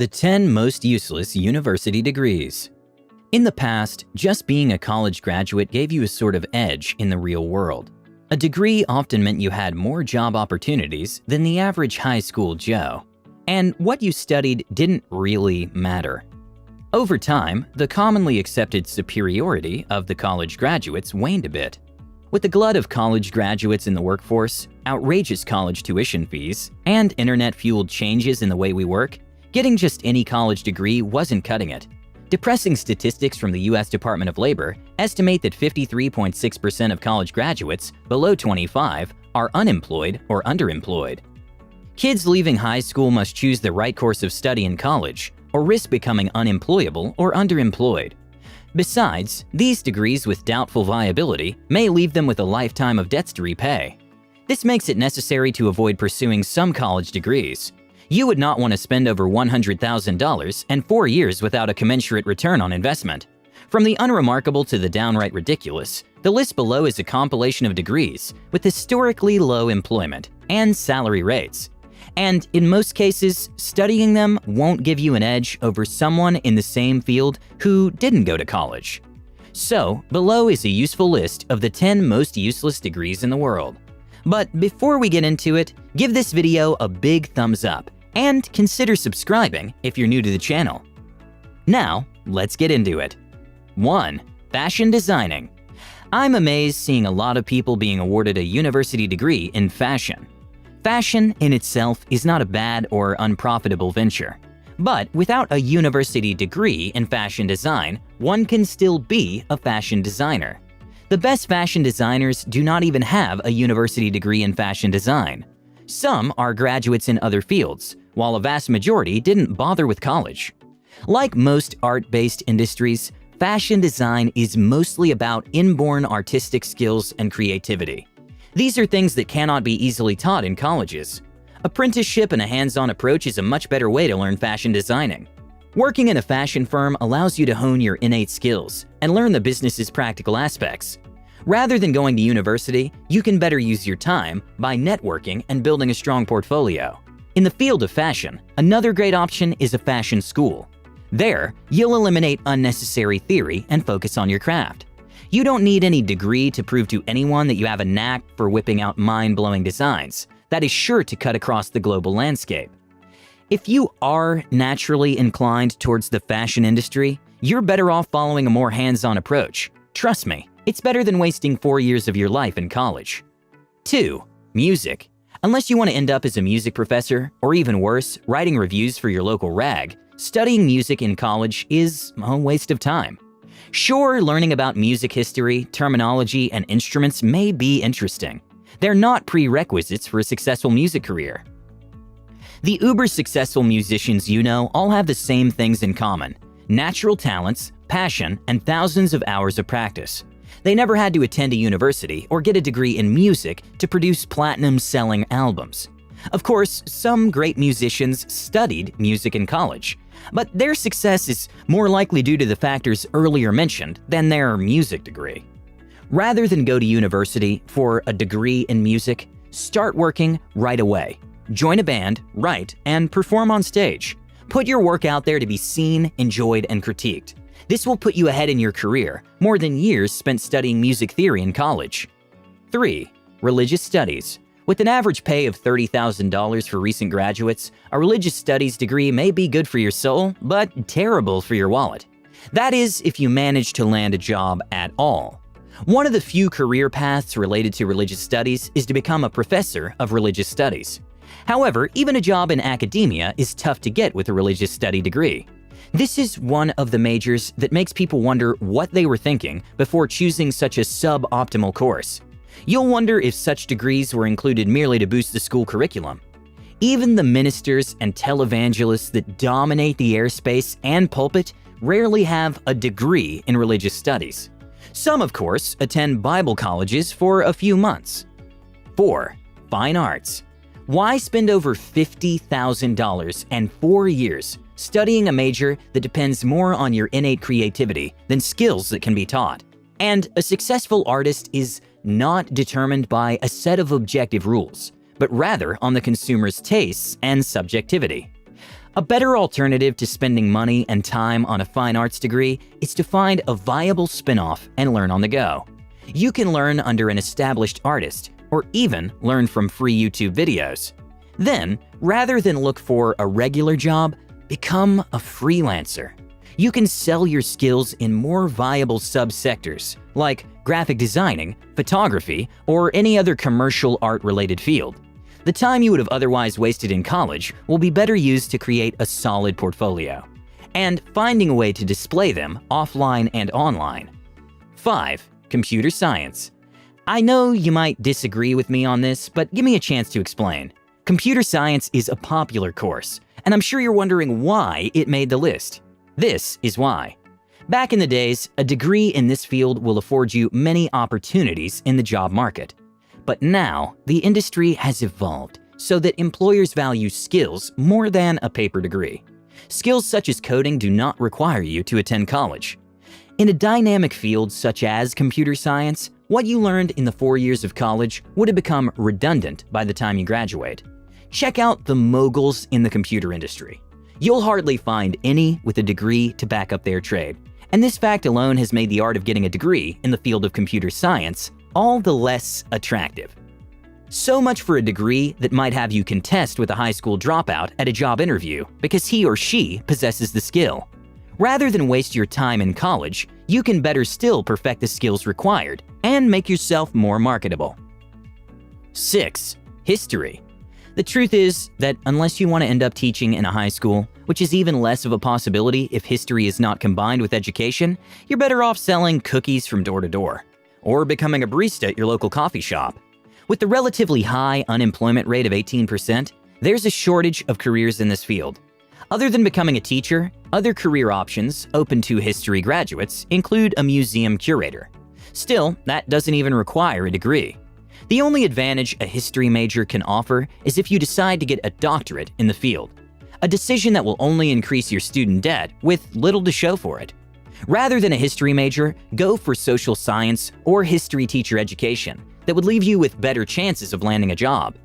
The 10 most useless university degrees. In the past, just being a college graduate gave you a sort of edge in the real world. A degree often meant you had more job opportunities than the average high school Joe. And what you studied didn't really matter. Over time, the commonly accepted superiority of the college graduates waned a bit. With the glut of college graduates in the workforce, outrageous college tuition fees, and internet-fueled changes in the way we work, getting just any college degree wasn't cutting it. Depressing statistics from the US Department of Labor estimate that 53.6% of college graduates below 25 are unemployed or underemployed. Kids leaving high school must choose the right course of study in college or risk becoming unemployable or underemployed. Besides, these degrees with doubtful viability may leave them with a lifetime of debts to repay. This makes it necessary to avoid pursuing some college degrees. You would not want to spend over $100,000 and 4 years without a commensurate return on investment. From the unremarkable to the downright ridiculous, the list below is a compilation of degrees with historically low employment and salary rates. And in most cases, studying them won't give you an edge over someone in the same field who didn't go to college. So, below is a useful list of the 10 most useless degrees in the world. But before we get into it, give this video a big thumbs up and consider subscribing if you're new to the channel. Now, let's get into it. 1. Fashion designing. I'm amazed seeing a lot of people being awarded a university degree in fashion. Fashion in itself is not a bad or unprofitable venture. But without a university degree in fashion design, one can still be a fashion designer. The best fashion designers do not even have a university degree in fashion design. Some are graduates in other fields, while a vast majority didn't bother with college. Like most art-based industries, fashion design is mostly about inborn artistic skills and creativity. These are things that cannot be easily taught in colleges. Apprenticeship and a hands-on approach is a much better way to learn fashion designing. Working in a fashion firm allows you to hone your innate skills and learn the business's practical aspects. Rather than going to university, you can better use your time by networking and building a strong portfolio. In the field of fashion, another great option is a fashion school. There, you'll eliminate unnecessary theory and focus on your craft. You don't need any degree to prove to anyone that you have a knack for whipping out mind-blowing designs. That is sure to cut across the global landscape. If you are naturally inclined towards the fashion industry, you're better off following a more hands-on approach. Trust me, it's better than wasting 4 years of your life in college. 2. Music. Unless you want to end up as a music professor, or even worse, writing reviews for your local rag, studying music in college is a waste of time. Sure, learning about music history, terminology, and instruments may be interesting. They're not prerequisites for a successful music career. The uber-successful musicians you know all have the same things in common: natural talents, passion, and thousands of hours of practice. They never had to attend a university or get a degree in music to produce platinum-selling albums. Of course, some great musicians studied music in college, but their success is more likely due to the factors earlier mentioned than their music degree. Rather than go to university for a degree in music, start working right away. Join a band, write, and perform on stage. Put your work out there to be seen, enjoyed, and critiqued. This will put you ahead in your career, more than years spent studying music theory in college. 3. Religious studies. With an average pay of $30,000 for recent graduates, a religious studies degree may be good for your soul, but terrible for your wallet. That is, if you manage to land a job at all. One of the few career paths related to religious studies is to become a professor of religious studies. However, even a job in academia is tough to get with a religious study degree. This is one of the majors that makes people wonder what they were thinking before choosing such a suboptimal course. You'll wonder if such degrees were included merely to boost the school curriculum. Even the ministers and televangelists that dominate the airspace and pulpit rarely have a degree in religious studies. Some, of course, attend Bible colleges for a few months. 4. Fine arts. Why spend over $50,000 and 4 years studying a major that depends more on your innate creativity than skills that can be taught? And a successful artist is not determined by a set of objective rules, but rather on the consumer's tastes and subjectivity. A better alternative to spending money and time on a fine arts degree is to find a viable spin-off and learn on the go. You can learn under an established artist, or even learn from free YouTube videos. Then, rather than look for a regular job, become a freelancer. You can sell your skills in more viable subsectors, like graphic designing, photography, or any other commercial art-related field. The time you would have otherwise wasted in college will be better used to create a solid portfolio, and finding a way to display them offline and online. 5. Computer science. I know you might disagree with me on this, but give me a chance to explain. Computer science is a popular course, and I'm sure you're wondering why it made the list. This is why. Back in the days, a degree in this field will afford you many opportunities in the job market. But now, the industry has evolved so that employers value skills more than a paper degree. Skills such as coding do not require you to attend college. In a dynamic field such as computer science, what you learned in the 4 years of college would have become redundant by the time you graduate. Check out the moguls in the computer industry. You'll hardly find any with a degree to back up their trade, and this fact alone has made the art of getting a degree in the field of computer science all the less attractive. So much for a degree that might have you contest with a high school dropout at a job interview because he or she possesses the skill. Rather than waste your time in college, you can better still perfect the skills required and make yourself more marketable. 6. History. The truth is that unless you want to end up teaching in a high school, which is even less of a possibility if history is not combined with education, you're better off selling cookies from door to door, or becoming a barista at your local coffee shop. With the relatively high unemployment rate of 18%, there's a shortage of careers in this field. Other than becoming a teacher, other career options open to history graduates include a museum curator. Still, that doesn't even require a degree. The only advantage a history major can offer is if you decide to get a doctorate in the field, a decision that will only increase your student debt with little to show for it. Rather than a history major, go for social science or history teacher education that would leave you with better chances of landing a job.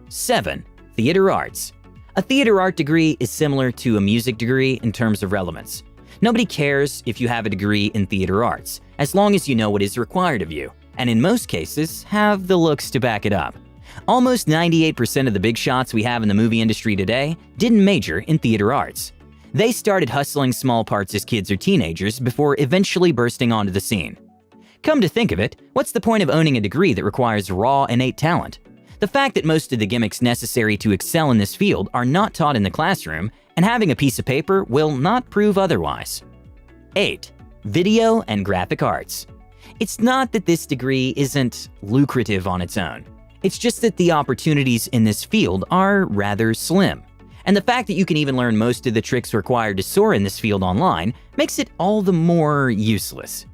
7. Theater arts. A theater art degree is similar to a music degree in terms of relevance. Nobody cares if you have a degree in theater arts, as long as you know what is required of you, and in most cases, have the looks to back it up. Almost 98% of the big shots we have in the movie industry today didn't major in theater arts. They started hustling small parts as kids or teenagers before eventually bursting onto the scene. Come to think of it, what's the point of owning a degree that requires raw, innate talent? The fact that most of the gimmicks necessary to excel in this field are not taught in the classroom, and having a piece of paper will not prove otherwise. 8. Video and graphic arts. It's not that this degree isn't lucrative on its own. It's just that the opportunities in this field are rather slim. And the fact that you can even learn most of the tricks required to soar in this field online makes it all the more useless.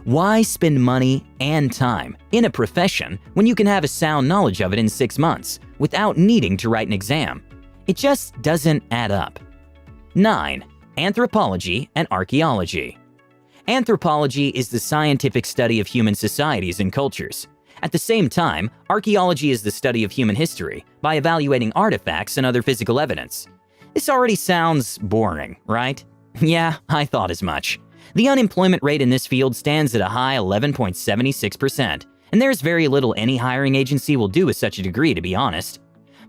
Why spend money and time in a profession when you can have a sound knowledge of it in 6 months without needing to write an exam? It just doesn't add up. 9. Anthropology and archaeology. Anthropology is the scientific study of human societies and cultures. At the same time, archaeology is the study of human history by evaluating artifacts and other physical evidence. This already sounds boring, right? Yeah, I thought as much. The unemployment rate in this field stands at a high 11.76%, and there's very little any hiring agency will do with such a degree, to be honest.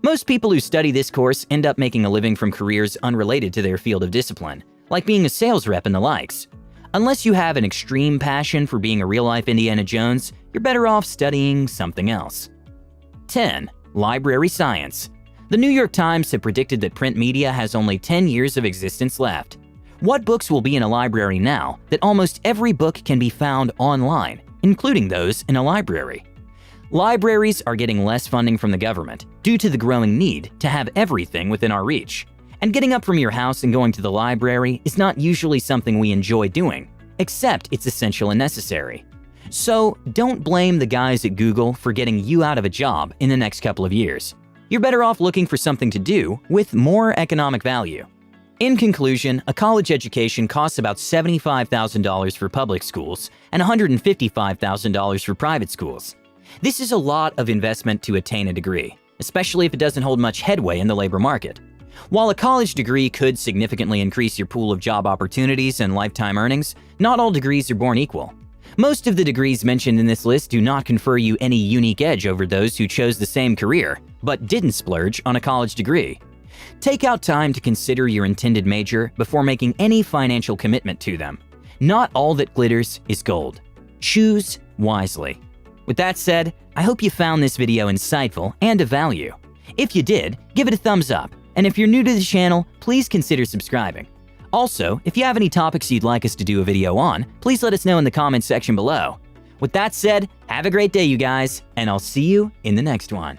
Most people who study this course end up making a living from careers unrelated to their field of discipline, like being a sales rep and the likes. Unless you have an extreme passion for being a real-life Indiana Jones, you're better off studying something else. 10. Library science. The New York Times have predicted that print media has only 10 years of existence left. What books will be in a library now that almost every book can be found online, including those in a library? Libraries are getting less funding from the government due to the growing need to have everything within our reach. And getting up from your house and going to the library is not usually something we enjoy doing, except it's essential and necessary. So don't blame the guys at Google for getting you out of a job in the next couple of years. You're better off looking for something to do with more economic value. In conclusion, a college education costs about $75,000 for public schools and $155,000 for private schools. This is a lot of investment to attain a degree, especially if it doesn't hold much headway in the labor market. While a college degree could significantly increase your pool of job opportunities and lifetime earnings, not all degrees are born equal. Most of the degrees mentioned in this list do not confer you any unique edge over those who chose the same career, but didn't splurge on a college degree. Take out time to consider your intended major before making any financial commitment to them. Not all that glitters is gold. Choose wisely. With that said, I hope you found this video insightful and of value. If you did, give it a thumbs up, and if you're new to the channel, please consider subscribing. Also, if you have any topics you'd like us to do a video on, please let us know in the comments section below. With that said, have a great day, you guys, and I'll see you in the next one.